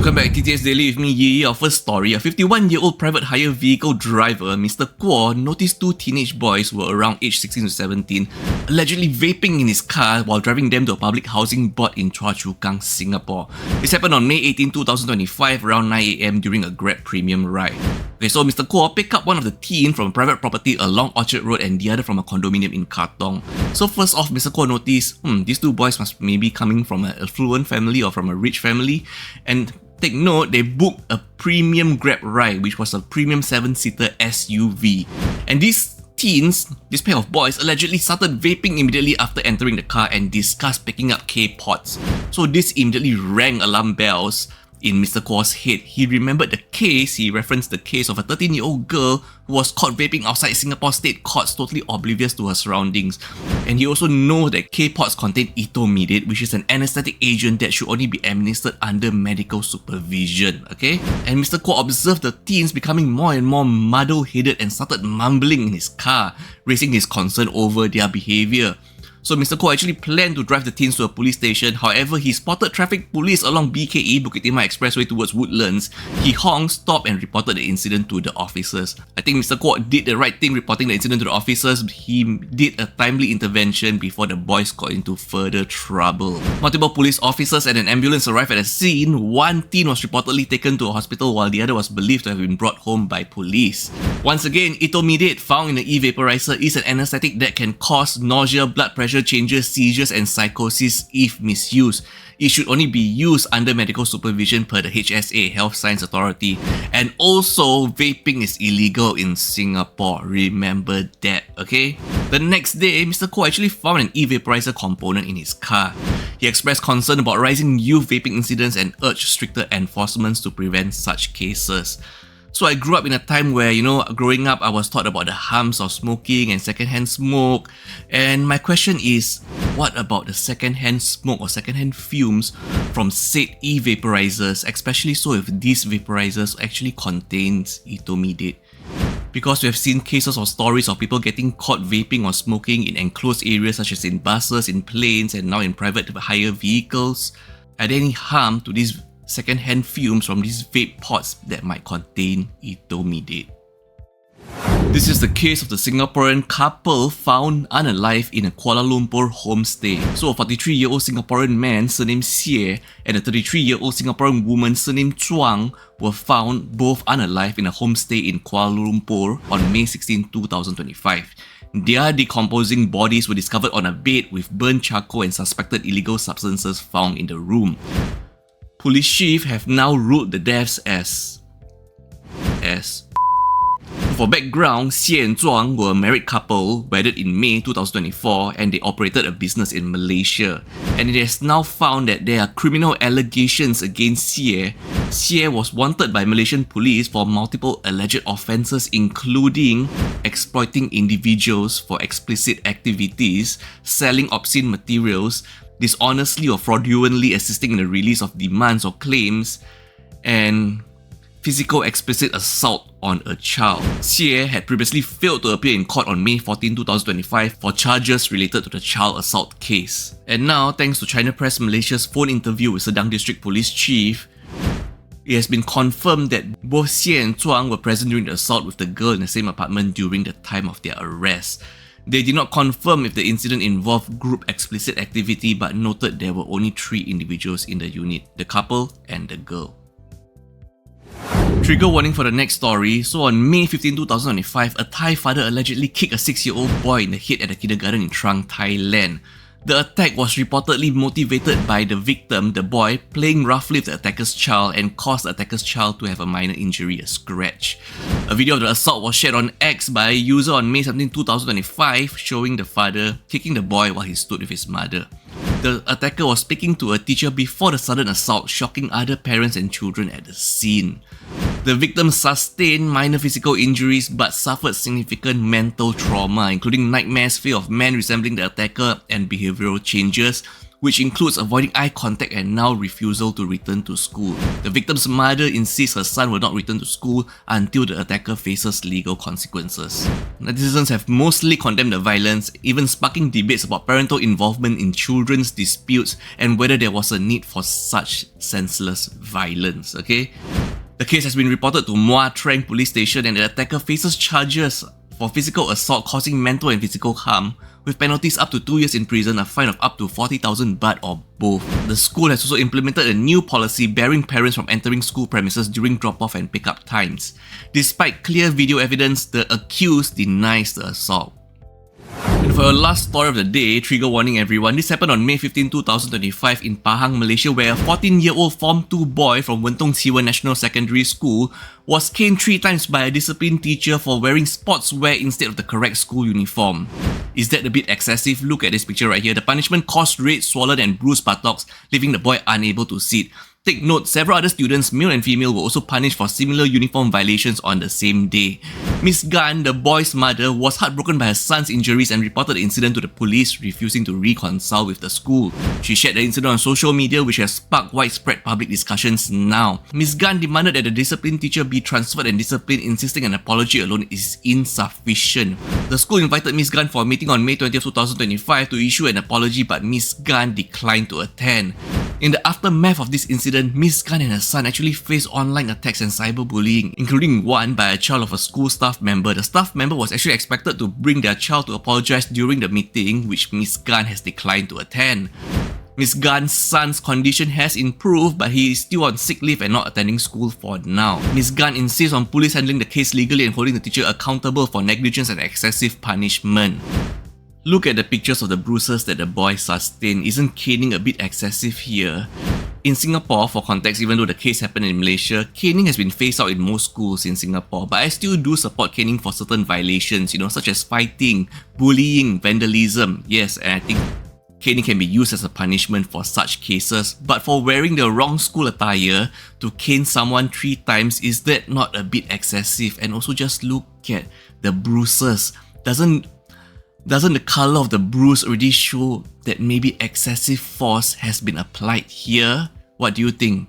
Welcome back to TTS Daily with me, Yi. Our first story, a 51-year-old private hire vehicle driver, Mr. Kuala, noticed two teenage boys who were around age 16 to 17 allegedly vaping in his car while driving them to a public housing board in Choa Chu Kang, Singapore. This happened on May 18, 2025 around 9 AM during a Grab Premium ride. Okay, so Mr. Kuala picked up one of the teen from a private property along Orchard Road and the other from a condominium in Katong. So first off, Mr. Kuala noticed, these two boys must maybe coming from an affluent family or from a rich family, and take note, they booked a premium Grab ride, which was a premium 7-seater SUV. And these teens, this pair of boys, allegedly started vaping immediately after entering the car and discussed picking up K-pods. So this immediately rang alarm bells in Mr. Kuala's head. He remembered the case, he referenced the case of a 13-year-old girl who was caught vaping outside Singapore state courts, totally oblivious to her surroundings. And he also knows that K-pods contain etomidate, which is an anesthetic agent that should only be administered under medical supervision, okay? And Mr. Kuala observed the teens becoming more and more muddle-headed and started mumbling in his car, raising his concern over their behaviour. So Mr. Kuala actually planned to drive the teens to a police station. However, he spotted traffic police along BKE Bukit Timah Expressway towards Woodlands. He honked, stopped and reported the incident to the officers. I think Mr. Kuala did the right thing reporting the incident to the officers. He did a timely intervention before the boys got into further trouble. Multiple police officers and an ambulance arrived at the scene. One teen was reportedly taken to a hospital while the other was believed to have been brought home by police. Once again, etomidate found in the e-vaporizer is an anesthetic that can cause nausea, blood pressure changes, seizures and psychosis if misused. It should only be used under medical supervision per the HSA, Health Science Authority. And also, vaping is illegal in Singapore. Remember that, okay? The next day, Mr. Kuala actually found an e-vaporizer component in his car. He expressed concern about rising youth vaping incidents and urged stricter enforcements to prevent such cases. So I grew up in a time where, growing up, I was taught about the harms of smoking and secondhand smoke. And my question is, what about the secondhand smoke or secondhand fumes from said e-vaporizers, especially so if these vaporizers actually contains etomidate? Because we have seen cases or stories of people getting caught vaping or smoking in enclosed areas such as in buses, in planes, and now in private hire vehicles. Are there any harm to these second-hand fumes from these vape pods that might contain etomidate? This is the case of the Singaporean couple found unalive in a Kuala Lumpur homestay. So a 43-year-old Singaporean man surnamed Xie and a 33-year-old Singaporean woman surnamed Chuang were found both unalive in a homestay in Kuala Lumpur on May 16, 2025. Their decomposing bodies were discovered on a bed with burnt charcoal and suspected illegal substances found in the room. Police chief have now ruled the deaths as For background, Xie and Zhuang were a married couple, wedded in May 2024, and they operated a business in Malaysia. And it is now found that there are criminal allegations against Xie. Xie was wanted by Malaysian police for multiple alleged offences, including exploiting individuals for explicit activities, selling obscene materials, dishonestly or fraudulently assisting in the release of demands or claims, and physical explicit assault on a child. Xie had previously failed to appear in court on May 14, 2025 for charges related to the child assault case. And now, thanks to China Press Malaysia's phone interview with Sedang District Police Chief, it has been confirmed that both Xie and Zhuang were present during the assault with the girl in the same apartment during the time of their arrest. They did not confirm if the incident involved group explicit activity, but noted there were only 3 individuals in the unit, the couple and the girl. Trigger warning for the next story. So on May 15, 2025, a Thai father allegedly kicked a 6-year-old boy in the head at a kindergarten in Trang, Thailand. The attack was reportedly motivated by the victim, the boy, playing roughly with the attacker's child and caused the attacker's child to have a minor injury, a scratch. A video of the assault was shared on X by a user on May 17, 2025, showing the father kicking the boy while he stood with his mother. The attacker was speaking to a teacher before the sudden assault, shocking other parents and children at the scene. The victim sustained minor physical injuries but suffered significant mental trauma, including nightmares, fear of men resembling the attacker, and behavioral changes, which includes avoiding eye contact and now refusal to return to school. The victim's mother insists her son will not return to school until the attacker faces legal consequences. Netizens have mostly condemned the violence, even sparking debates about parental involvement in children's disputes and whether there was a need for such senseless violence, okay? The case has been reported to Muar Trang police station and the attacker faces charges for physical assault causing mental and physical harm, with penalties up to 2 years in prison, a fine of up to 40,000 baht or both. The school has also implemented a new policy barring parents from entering school premises during drop-off and pick-up times. Despite clear video evidence, the accused denies the assault. And for our last story of the day, trigger warning everyone, this happened on May 15, 2025 in Pahang, Malaysia, where a 14-year-old Form 2 boy from Wentong Siwa National Secondary School was caned 3 times by a discipline teacher for wearing sportswear instead of the correct school uniform. Is that a bit excessive? Look at this picture right here. The punishment caused red, swollen and bruised buttocks, leaving the boy unable to sit. Take note, several other students, male and female, were also punished for similar uniform violations on the same day. Miss Gan, the boy's mother, was heartbroken by her son's injuries and reported the incident to the police, refusing to reconcile with the school. She shared the incident on social media, which has sparked widespread public discussions now. Miss Gan demanded that the discipline teacher be transferred and disciplined, insisting an apology alone is insufficient. The school invited Miss Gan for a meeting on May 20, 2025 to issue an apology, but Miss Gan declined to attend. In the aftermath of this incident, Miss Gan and her son actually faced online attacks and cyberbullying, including one by a child of a school staff member. The staff member was actually expected to bring their child to apologize during the meeting, which Miss Gan has declined to attend. Miss Gan's son's condition has improved, but he is still on sick leave and not attending school for now. Miss Gan insists on police handling the case legally and holding the teacher accountable for negligence and excessive punishment. Look at the pictures of the bruises that the boy sustained. Isn't caning a bit excessive here? In Singapore, for context, even though the case happened in Malaysia, caning has been phased out in most schools in Singapore, but I still do support caning for certain violations, such as fighting, bullying, vandalism. Yes, and I think caning can be used as a punishment for such cases, but for wearing the wrong school attire to cane someone 3 times, is that not a bit excessive? And also just look at the bruises. Doesn't the color of the bruise already show that maybe excessive force has been applied here? What do you think?